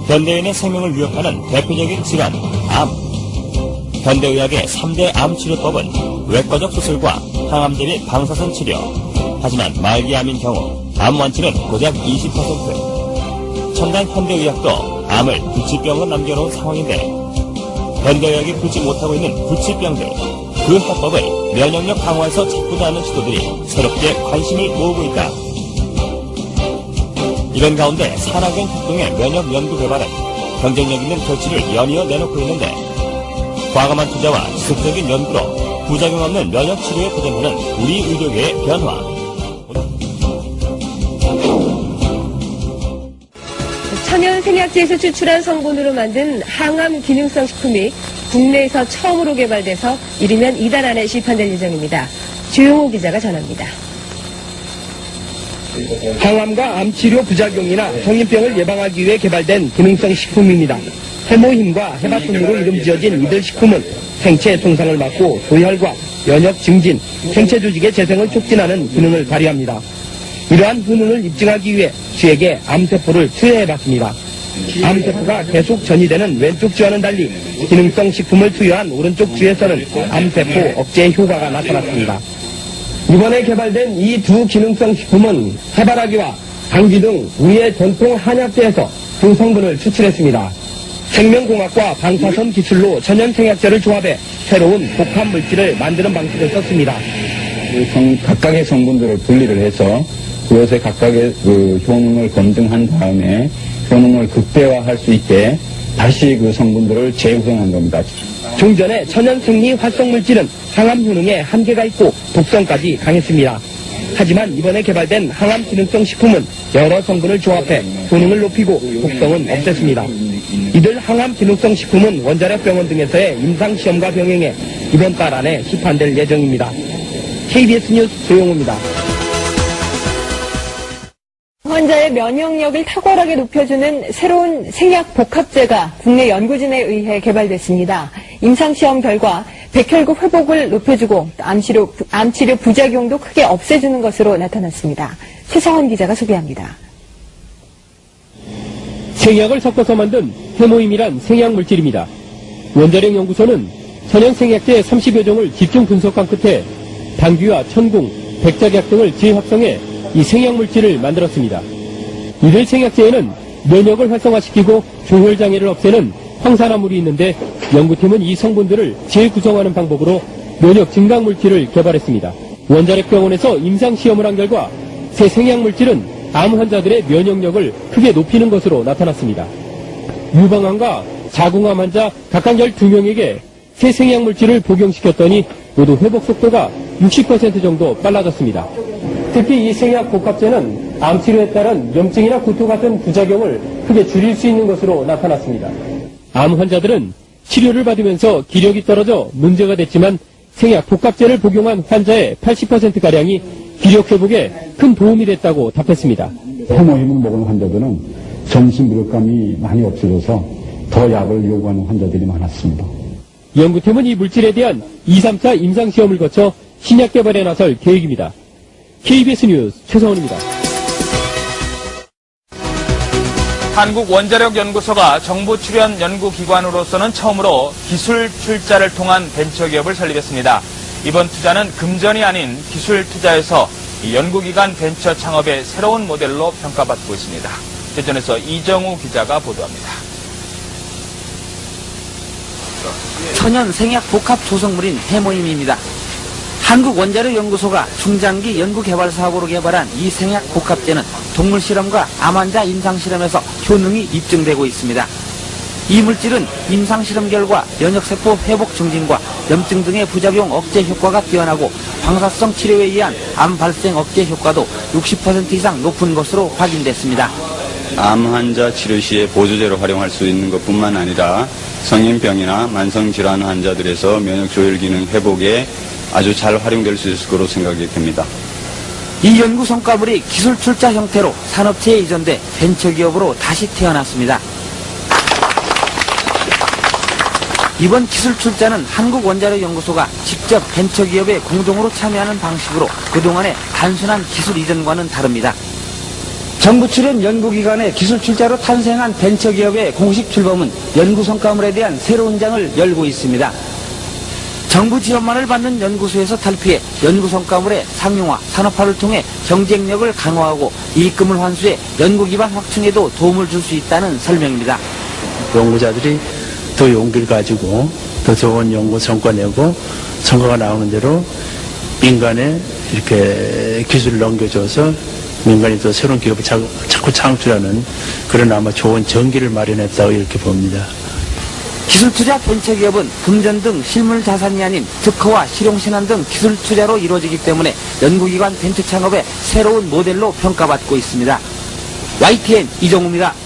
현대인의 생명을 위협하는 대표적인 질환, 암. 현대의학의 3대 암 치료법은 외과적 수술과 항암 대비 방사선 치료. 하지만 말기암인 경우 암 완치는 고작 20%. 첨단 현대의학도 암을 불치병으로 남겨놓은 상황인데 현대의학이 풀지 못하고 있는 불치병들, 그 해법을 면역력 강화에서 찾고자 하는 시도들이 새롭게 관심을 모으고 있다. 이런 가운데 산학연 협동의 면역 연구 개발은 경쟁력 있는 결실을 연이어 내놓고 있는데 과감한 투자와 지속적인 연구로 부작용 없는 면역 치료에 도전하는 우리 의료계의 변화. 천연 생약제에서 추출한 성분으로 만든 항암 기능성 식품이 국내에서 처음으로 개발돼서 이르면 이달 안에 시판될 예정입니다. 주용호 기자가 전합니다. 항암과 암치료 부작용이나 성인병을 예방하기 위해 개발된 기능성 식품입니다. 해모힘과 해바톤으로 이름 지어진 이들 식품은 생체 손상을 막고 조혈과 면역 증진, 생체 조직의 재생을 촉진하는 기능을 발휘합니다. 이러한 효능을 입증하기 위해 쥐에게 암세포를 투여해봤습니다. 암세포가 계속 전이되는 왼쪽 쥐와는 달리 기능성 식품을 투여한 오른쪽 쥐에서는 암세포 억제 효과가 나타났습니다. 이번에 개발된 이 두 기능성 식품은 해바라기와 당귀 등 우리의 전통 한약재에서 그 성분을 추출했습니다. 생명공학과 방사선 기술로 천연생약제를 조합해 새로운 복합 물질을 만드는 방식을 썼습니다. 각각의 성분들을 분리를 해서 그것의 각각의 효능을 검증한 다음에 효능을 극대화할 수 있게 다시 그 성분들을 재구성한 겁니다. 종전의 천연생리 활성물질은 항암 효능에 한계가 있고 독성까지 강했습니다. 하지만 이번에 개발된 항암 기능성 식품은 여러 성분을 조합해 효능을 높이고 독성은 없앴습니다. 이들 항암 기능성 식품은 원자력 병원 등에서의 임상시험과 병행해 이번 달 안에 시판될 예정입니다. KBS 뉴스 조용호입니다. 환자의 면역력을 탁월하게 높여주는 새로운 생약 복합제가 국내 연구진에 의해 개발됐습니다. 임상시험 결과 백혈구 회복을 높여주고 암치료 부작용도 크게 없애주는 것으로 나타났습니다. 최상원 기자가 소개합니다. 생약을 섞어서 만든 해모임이란 생약물질입니다. 원자력 연구소는 천연생약제 30여 종을 집중 분석한 끝에 당귀와 천궁, 백작약 등을 재합성해 이 생약물질을 만들었습니다. 이들 생약제에는 면역을 활성화시키고 조혈장애를 없애는 황산화물이 있는데 연구팀은 이 성분들을 재구성하는 방법으로 면역 증강물질을 개발했습니다. 원자력 병원에서 임상시험을 한 결과 새 생약물질은 암 환자들의 면역력을 크게 높이는 것으로 나타났습니다. 유방암과 자궁암 환자 각각 12명에게 새 생약물질을 복용시켰더니 모두 회복 속도가 60% 정도 빨라졌습니다. 특히 이 생약 복합제는 암치료에 따른 염증이나 구토 같은 부작용을 크게 줄일 수 있는 것으로 나타났습니다. 암 환자들은 치료를 받으면서 기력이 떨어져 문제가 됐지만 생약 복합제를 복용한 환자의 80%가량이 기력 회복에 큰 도움이 됐다고 답했습니다. 해모임을 먹은 환자들은 전신 무력감이 많이 없어져서 더 약을 요구하는 환자들이 많았습니다. 연구팀은 이 물질에 대한 2, 3차 임상시험을 거쳐 신약 개발에 나설 계획입니다. KBS 뉴스 최성원입니다. 한국원자력연구소가 정부 출연 연구기관으로서는 처음으로 기술 출자를 통한 벤처기업을 설립했습니다. 이번 투자는 금전이 아닌 기술 투자에서 연구기관 벤처 창업의 새로운 모델로 평가받고 있습니다. 대전에서 이정우 기자가 보도합니다. 천연 생약 복합 조성물인 해모임입니다. 한국원자력연구소가 중장기 연구개발 사업으로 개발한 이 생약 복합제는 동물 실험과 암 환자 임상실험에서 효능이 입증되고 있습니다. 이 물질은 임상실험 결과 면역세포 회복 증진과 염증 등의 부작용 억제 효과가 뛰어나고 방사성 치료에 의한 암 발생 억제 효과도 60% 이상 높은 것으로 확인됐습니다. 암 환자 치료 시에 보조제로 활용할 수 있는 것뿐만 아니라 성인병이나 만성질환 환자들에서 면역 조절 기능 회복에 아주 잘 활용될 수 있을 거로 생각이 됩니다. 이 연구 성과물이 기술 출자 형태로 산업체에 이전돼 벤처기업으로 다시 태어났습니다. 이번 기술 출자는 한국원자력연구소가 직접 벤처기업에 공동으로 참여하는 방식으로 그동안의 단순한 기술 이전과는 다릅니다. 정부 출연 연구기관의 기술 출자로 탄생한 벤처기업의 공식 출범은 연구 성과물에 대한 새로운 장을 열고 있습니다. 정부 지원만을 받는 연구소에서 탈피해 연구 성과물의 상용화, 산업화를 통해 경쟁력을 강화하고 이익금을 환수해 연구 기반 확충에도 도움을 줄 수 있다는 설명입니다. 연구자들이 더 용기를 가지고 더 좋은 연구 성과 내고 성과가 나오는 대로 민간에 이렇게 기술을 넘겨줘서 민간이 또 새로운 기업을 자꾸 창출하는 그런 아마 좋은 전기를 마련했다고 이렇게 봅니다. 기술투자 벤처기업은 금전 등 실물 자산이 아닌 특허와 실용신안 등 기술 투자로 이루어지기 때문에 연구기관 벤처 창업의 새로운 모델로 평가받고 있습니다. YTN 이정우입니다.